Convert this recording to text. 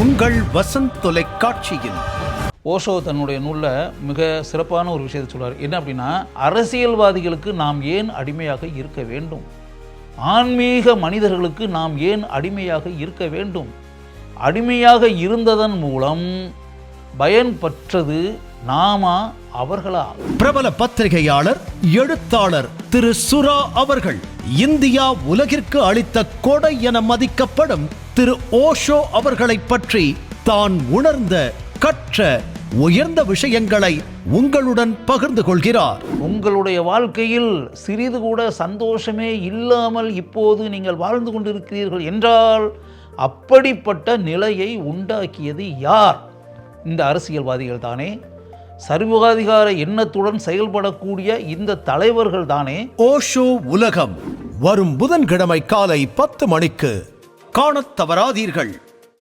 உங்கள் வசந்த் தொலைக்காட்சியில். ஓஷோ தன்னுடைய நூலில் மிக சிறப்பான ஒரு விஷயத்தை சொல்றார். என்ன அப்படின்னா, அரசியல்வாதிகளுக்கு நாம் ஏன் அடிமையாக இருக்க வேண்டும், ஆன்மீக மனிதர்களுக்கு நாம் ஏன் அடிமையாக இருக்க வேண்டும், அடிமையாக இருந்ததன் மூலம் பயன்பெற்றது நாமா அவர்களா? பிரபல பத்திரிகையாளர் எழுத்தாளர் திரு சுரா அவர்கள் இந்தியா உலகிற்கு அளித்த கொடை என மதிக்கப்படும் திரு ஓஷோ அவர்களை பற்றி தான் உணர்ந்த கற்ற உயர்ந்த விஷயங்களை உங்களுடன் பகிர்ந்து கொள்கிறார். உங்களுடைய வாழ்க்கையில் சிறிது கூட சந்தோஷமே இல்லாமல் இப்போது நீங்கள் வாழ்ந்து கொண்டிருக்கிறீர்கள் என்றால் அப்படிப்பட்ட நிலையை உண்டாக்கியது யார்? இந்த அரசியல்வாதிகள் தானே, சர்வாதிகார எண்ணத்துடன் செயல்படக்கூடிய இந்த தலைவர்கள் தானே. ஓஷோ உலகம் வரும் புதன்கிழமை காலை 10 மணிக்கு காணத் தவறாதீர்கள்.